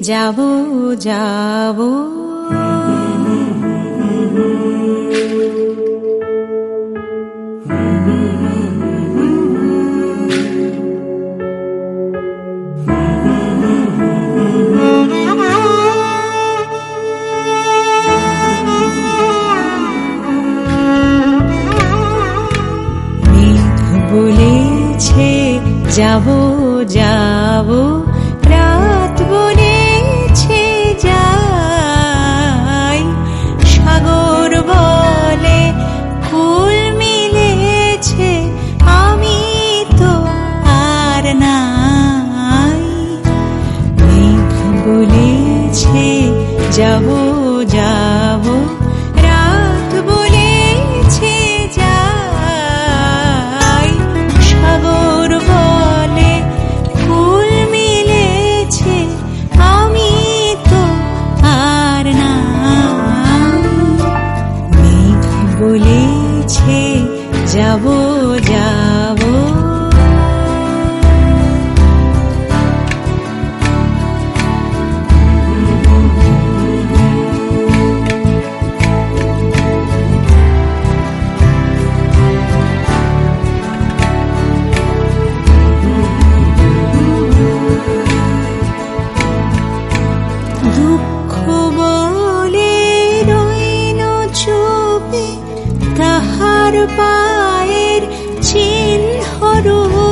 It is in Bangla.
যাব যাব। বলেছে যাব যাব, রাত বলেছে যাই, সাগর বলে ফুল মিলেছে, আমি তো আর নাই। মেঘ বলেছে যাব যাব, রাত বলেছে যাই, সাগর বলে ফুল মিলেছে, আমি তো আর নাই। মেঘ বলেছে যাব যাব। দুঃখ বলে রইল চুপে, তাহার পায়ের চিহ্ন রূপে